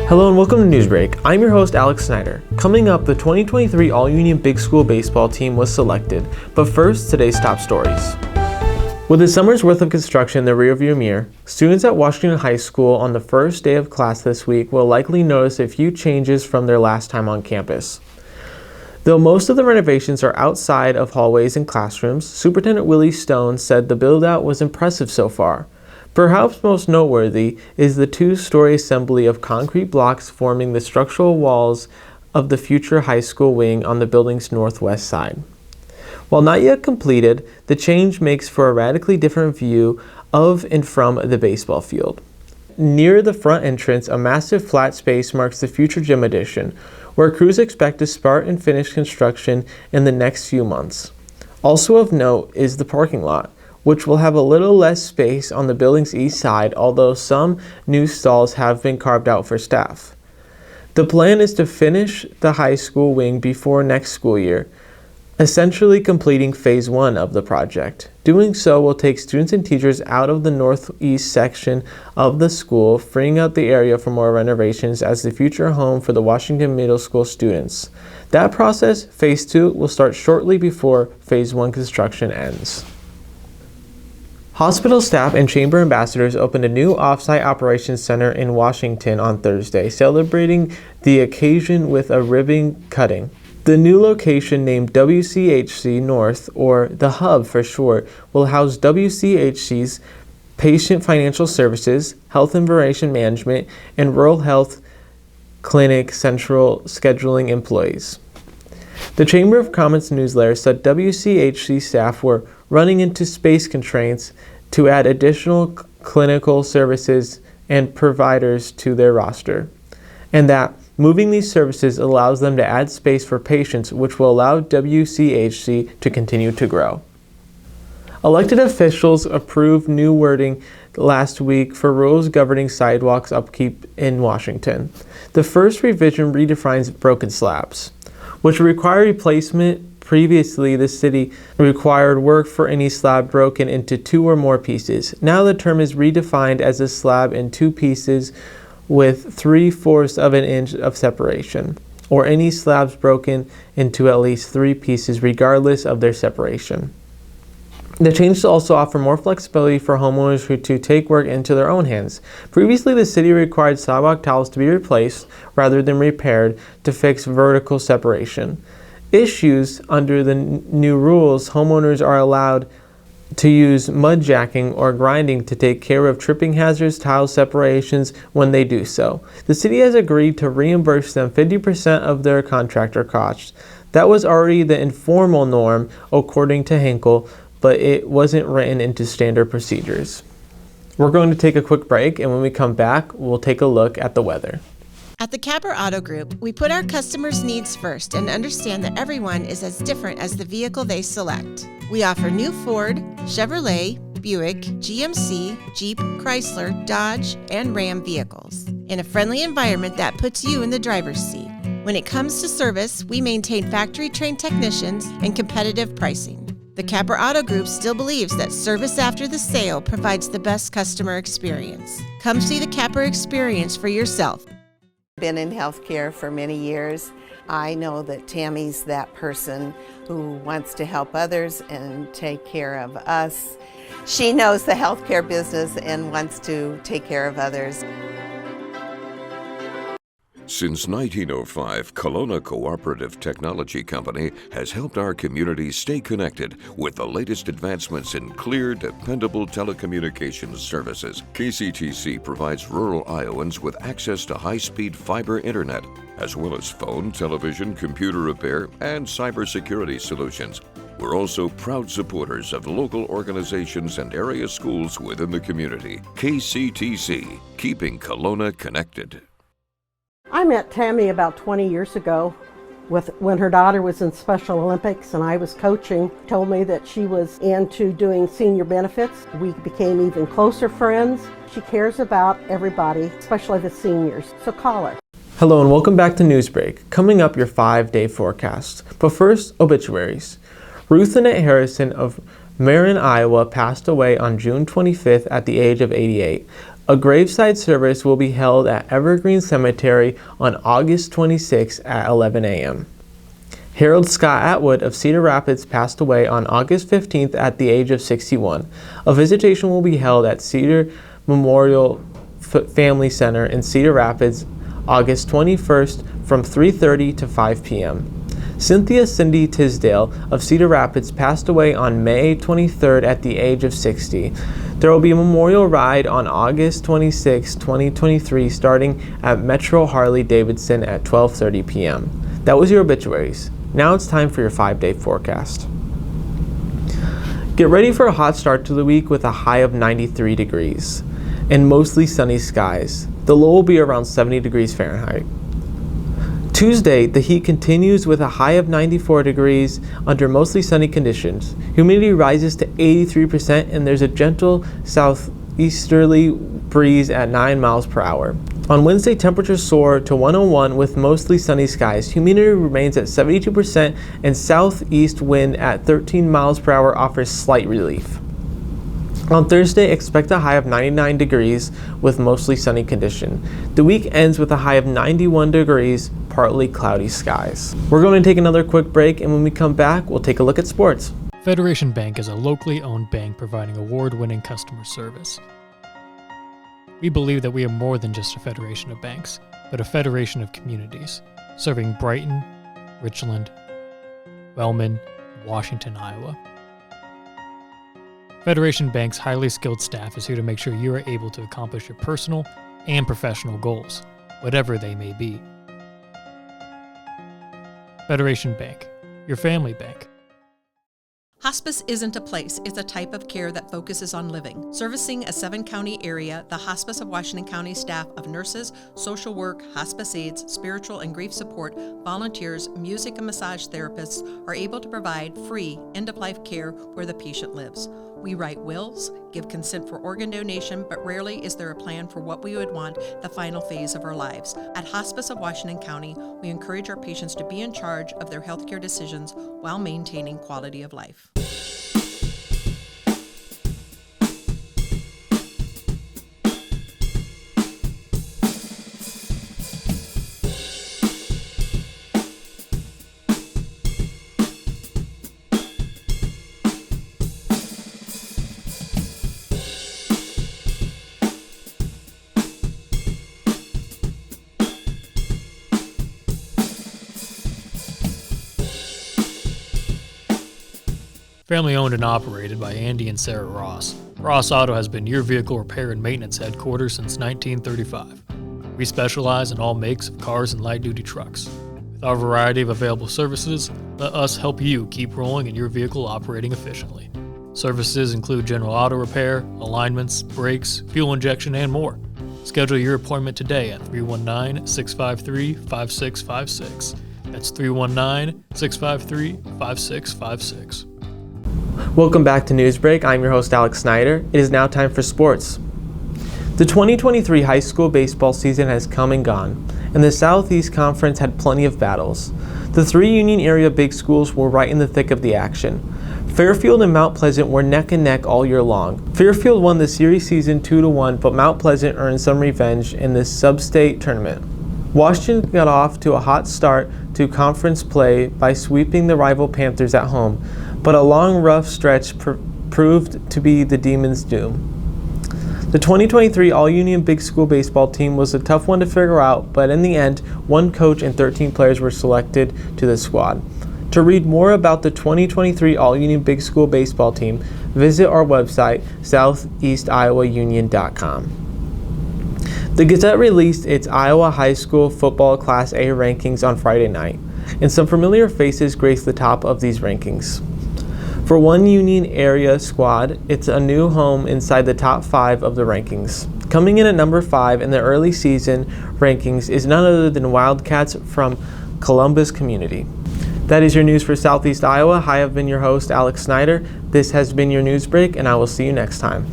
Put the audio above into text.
Hello and welcome to Newsbreak. I'm your host Alex Snyder. Coming up, the 2023 All-Union Big School Baseball team was selected. But first, today's top stories. With a summer's worth of construction in the rearview mirror, students at Washington High School on the first day of class this week will likely notice a few changes from their last time on campus. Though most of the renovations are outside of hallways and classrooms, Superintendent Willie Stone said the build-out was impressive so far. Perhaps most noteworthy is the two-story assembly of concrete blocks forming the structural walls of the future high school wing on the building's northwest side. While not yet completed, the change makes for a radically different view of and from the baseball field. Near the front entrance, a massive flat space marks the future gym addition, where crews expect to start and finish construction in the next few months. Also of note is the parking lot, which will have a little less space on the building's east side, although some new stalls have been carved out for staff. The plan is to finish the high school wing before next school year, essentially completing phase 1 of the project. Doing so will take students and teachers out of the northeast section of the school, freeing up the area for more renovations as the future home for the Washington Middle School students. That process, phase 2, will start shortly before phase 1 construction ends. Hospital staff and chamber ambassadors opened a new off-site operations center in Washington on Thursday, celebrating the occasion with a ribbon cutting. The new location, named WCHC North, or the Hub for short, will house WCHC's Patient Financial Services, Health Information Management, and Rural Health Clinic Central Scheduling employees. The Chamber of Commerce newsletter said WCHC staff were running into space constraints to add additional clinical services and providers to their roster, and that moving these services allows them to add space for patients, which will allow WCHC to continue to grow. Elected officials approved new wording last week for rules governing sidewalks upkeep in Washington. The first revision redefines broken slabs, which require replacement. Previously, the city required work for any slab broken into 2 or more pieces. Now the term is redefined as a slab in 2 pieces with 3/4 of an inch of separation, or any slabs broken into at least 3 pieces regardless of their separation. The changes also offer more flexibility for homeowners to take work into their own hands. Previously, the city required sidewalk tiles to be replaced rather than repaired to fix vertical separation. Issues under the new rules, homeowners are allowed to use mud jacking or grinding to take care of tripping hazards, tile separations when they do so. The city has agreed to reimburse them 50% of their contractor costs. That was already the informal norm, according to Hinkle, but it wasn't written into standard procedures. We're going to take a quick break, and when we come back, we'll take a look at the weather. At the Capper Auto Group, we put our customers' needs first and understand that everyone is as different as the vehicle they select. We offer new Ford, Chevrolet, Buick, GMC, Jeep, Chrysler, Dodge, and Ram vehicles in a friendly environment that puts you in the driver's seat. When it comes to service, we maintain factory-trained technicians and competitive pricing. The Capper Auto Group still believes that service after the sale provides the best customer experience. Come see the Capper experience for yourself. Been in healthcare for many years. I know that Tammy's that person who wants to help others and take care of us. She knows the healthcare business and wants to take care of others. Since 1905, Kelowna Cooperative Technology Company has helped our community stay connected with the latest advancements in clear, dependable telecommunications services. KCTC provides rural Iowans with access to high-speed fiber internet, as well as phone, television, computer repair, and cybersecurity solutions. We're also proud supporters of local organizations and area schools within the community. KCTC, keeping Kelowna connected. I met Tammy about 20 years ago when her daughter was in Special Olympics and I was coaching. Told me that she was into doing senior benefits. We became even closer friends. She cares about everybody, especially the seniors, so call her. Hello and welcome back to Newsbreak. Coming up, your 5-day forecast. But first, obituaries. Ruth Annette Harrison of Marin, Iowa passed away on June 25th at the age of 88. A graveside service will be held at Evergreen Cemetery on August 26 at 11 a.m. Harold Scott Atwood of Cedar Rapids passed away on August 15th at the age of 61. A visitation will be held at Cedar Memorial Family Center in Cedar Rapids August 21st from 3:30 to 5 p.m. Cynthia Cindy Tisdale of Cedar Rapids passed away on May 23rd at the age of 60. There will be a memorial ride on August 26, 2023, starting at Metro Harley-Davidson at 12:30 p.m. That was your obituaries. Now it's time for your 5-day forecast. Get ready for a hot start to the week with a high of 93 degrees and mostly sunny skies. The low will be around 70 degrees Fahrenheit. Tuesday, the heat continues with a high of 94 degrees under mostly sunny conditions. Humidity rises to 83% and there's a gentle southeasterly breeze at 9 miles per hour. On Wednesday, temperatures soar to 101 with mostly sunny skies. Humidity remains at 72% and southeast wind at 13 miles per hour offers slight relief. On Thursday, expect a high of 99 degrees with mostly sunny condition. The week ends with a high of 91 degrees, partly cloudy skies. We're going to take another quick break, and when we come back, we'll take a look at sports. Federation Bank is a locally owned bank providing award-winning customer service. We believe that we are more than just a federation of banks, but a federation of communities, serving Brighton, Richland, Wellman, and Washington, Iowa. Federation Bank's highly skilled staff is here to make sure you are able to accomplish your personal and professional goals, whatever they may be. Federation Bank, your family bank. Hospice isn't a place, it's a type of care that focuses on living. Servicing a 7-county area, the Hospice of Washington County staff of nurses, social work, hospice aides, spiritual and grief support, volunteers, music and massage therapists are able to provide free end-of-life care where the patient lives. We write wills, give consent for organ donation, but rarely is there a plan for what we would want the final phase of our lives. At Hospice of Washington County, we encourage our patients to be in charge of their healthcare decisions while maintaining quality of life. Family owned and operated by Andy and Sarah Ross. Ross Auto has been your vehicle repair and maintenance headquarters since 1935. We specialize in all makes of cars and light-duty trucks. With our variety of available services, let us help you keep rolling and your vehicle operating efficiently. Services include general auto repair, alignments, brakes, fuel injection, and more. Schedule your appointment today at 319-653-5656. That's 319-653-5656. Welcome back to Newsbreak. I'm your host, Alex Snyder. It is now time for sports. The 2023 high school baseball season has come and gone, and the Southeast Conference had plenty of battles. The 3 Union area big schools were right in the thick of the action. Fairfield and Mount Pleasant were neck and neck all year long. Fairfield won the series season 2-1, but Mount Pleasant earned some revenge in this sub-state tournament. Washington got off to a hot start to conference play by sweeping the rival Panthers at home, but a long, rough stretch proved to be the Demons' doom. The 2023 All-Union Big School baseball team was a tough one to figure out, but in the end, 1 coach and 13 players were selected to the squad. To read more about the 2023 All-Union Big School baseball team, visit our website, southeastiowaunion.com. The Gazette released its Iowa High School Football Class A rankings on Friday night, and some familiar faces graced the top of these rankings. For one Union area squad, it's a new home inside the top 5 of the rankings. Coming in at number 5 in the early season rankings is none other than Wildcats from Columbus Community. That is your news for Southeast Iowa. I have been your host, Alex Snyder. This has been your News Break, and I will see you next time.